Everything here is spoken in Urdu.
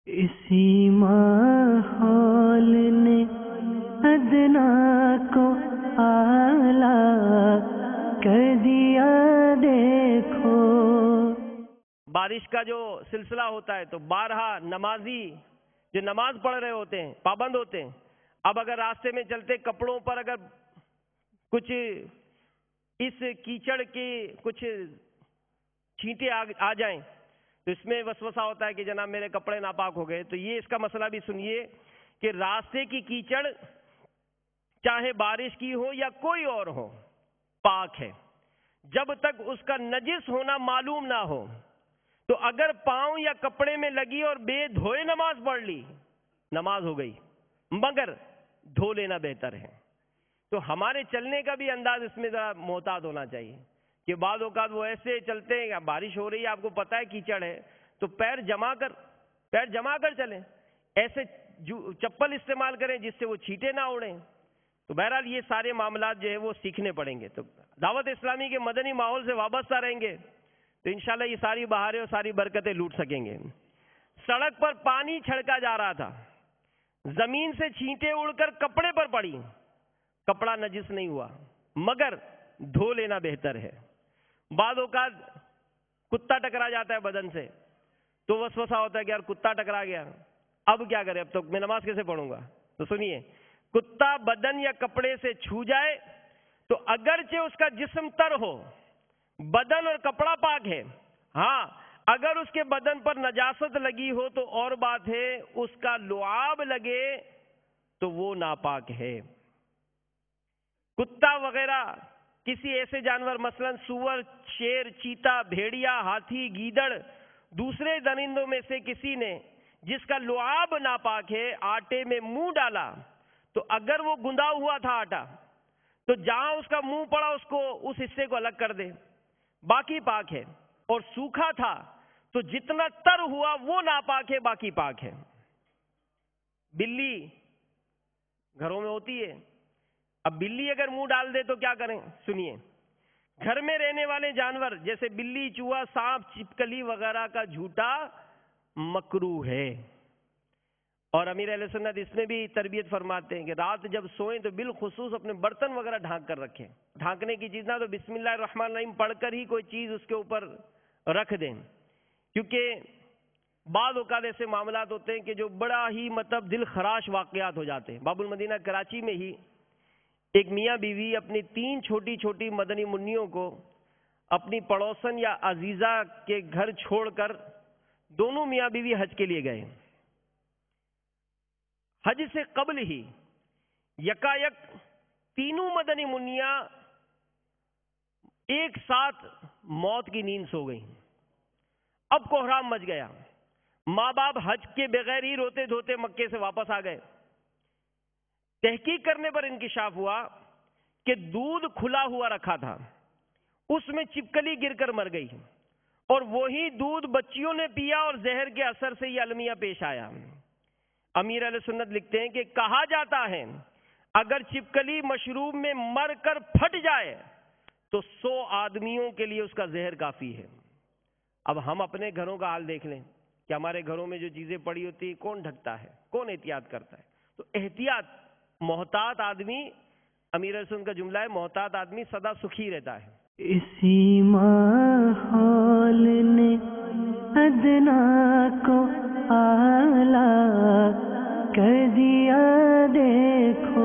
اسی ماحول نے ادنا کو اعلیٰ کر دیا دیکھو۔ بارش کا جو سلسلہ ہوتا ہے تو بارہا نمازی جو نماز پڑھ رہے ہوتے ہیں پابند ہوتے ہیں، اب اگر راستے میں چلتے کپڑوں پر اگر کچھ اس کیچڑ کی کچھ چھینٹے آ جائیں تو اس میں وسوسہ ہوتا ہے کہ جناب میرے کپڑے ناپاک ہو گئے۔ تو یہ اس کا مسئلہ بھی سنیے کہ راستے کی کیچڑ چاہے بارش کی ہو یا کوئی اور ہو پاک ہے، جب تک اس کا نجس ہونا معلوم نہ ہو۔ تو اگر پاؤں یا کپڑے میں لگی اور بے دھوئے نماز پڑھ لی، نماز ہو گئی، مگر دھو لینا بہتر ہے۔ تو ہمارے چلنے کا بھی انداز اس میں ذرا محتاط ہونا چاہیے کہ بعض اوقات وہ ایسے چلتے ہیں، بارش ہو رہی ہے آپ کو پتہ ہے کیچڑ ہے تو پیر جما کر چلیں، ایسے چپل استعمال کریں جس سے وہ چھینٹے نہ اڑیں۔ تو بہرحال یہ سارے معاملات جو ہے وہ سیکھنے پڑیں گے۔ تو دعوت اسلامی کے مدنی ماحول سے وابستہ رہیں گے تو انشاءاللہ یہ ساری بہاریں اور ساری برکتیں لوٹ سکیں گے۔ سڑک پر پانی چھڑکا جا رہا تھا، زمین سے چھینٹے اڑ کر کپڑے پر پڑی، کپڑا نجس نہیں ہوا مگر دھو لینا بہتر ہے۔ بعض اوقات کتا ٹکرا جاتا ہے بدن سے تو وسوسہ ہوتا ہے کہ یار کتا ٹکرا گیا، اب کیا کرے، اب تو میں نماز کیسے پڑھوں گا؟ تو سنیے، کتا بدن یا کپڑے سے چھو جائے تو اگرچہ اس کا جسم تر ہو، بدن اور کپڑا پاک ہے، ہاں اگر اس کے بدن پر نجاست لگی ہو تو اور بات ہے، اس کا لعاب لگے تو وہ ناپاک ہے۔ کتا وغیرہ کسی ایسے جانور مثلا سور، شیر، چیتا، بھیڑیا، ہاتھی، گیدڑ، دوسرے درندوں میں سے کسی نے جس کا لعاب ناپاک ہے آٹے میں منہ ڈالا تو اگر وہ گندا ہوا تھا آٹا تو جہاں اس کا منہ پڑا اس حصے کو الگ کر دے، باقی پاک ہے۔ اور سوکھا تھا تو جتنا تر ہوا وہ ناپاک ہے، باقی پاک ہے۔ بلی گھروں میں ہوتی ہے، اب بلی اگر منہ ڈال دے تو کیا کریں؟ سنیے، گھر میں رہنے والے جانور جیسے بلی، چوہا، سانپ، چھپکلی وغیرہ کا جھوٹا مکروہ ہے۔ اور امیر اہل سنت اس میں بھی تربیت فرماتے ہیں کہ رات جب سوئیں تو بالخصوص اپنے برتن وغیرہ ڈھانک کر رکھیں، ڈھانکنے کی چیز نہ تو بسم اللہ الرحمن الرحیم پڑھ کر ہی کوئی چیز اس کے اوپر رکھ دیں، کیونکہ بعض اوقات ایسے معاملات ہوتے ہیں کہ جو بڑا ہی مطلب دل خراش واقعات ہو جاتے ہیں۔ باب المدینہ کراچی میں ہی ایک میاں بیوی اپنی 3 چھوٹی چھوٹی مدنی منیوں کو اپنی پڑوسن یا عزیزہ کے گھر چھوڑ کر دونوں میاں بیوی حج کے لیے گئے۔ حج سے قبل ہی یکایک تینوں مدنی منیاں ایک ساتھ موت کی نیند سو گئیں۔ اب کوہرام مچ گیا، ماں باپ حج کے بغیر ہی روتے دھوتے مکے سے واپس آ گئے۔ تحقیق کرنے پر انکشاف ہوا کہ دودھ کھلا ہوا رکھا تھا، اس میں چپکلی گر کر مر گئی اور وہی دودھ بچیوں نے پیا اور زہر کے اثر سے یہ المیہ پیش آیا۔ امیر اہل سنت لکھتے ہیں کہ کہا جاتا ہے اگر چپکلی مشروب میں مر کر پھٹ جائے تو 100 آدمیوں کے لیے اس کا زہر کافی ہے۔ اب ہم اپنے گھروں کا حال دیکھ لیں کہ ہمارے گھروں میں جو چیزیں پڑی ہوتی ہیں کون ڈھکتا ہے، کون احتیاط کرتا ہے؟ تو احتیاط، محتاط آدمی، امیر اہل سنت کا جملہ ہے، محتاط آدمی سدا سکھی رہتا ہے۔ اسی ماحول نے ادنا کو اعلیٰ کر دیا دیکھو۔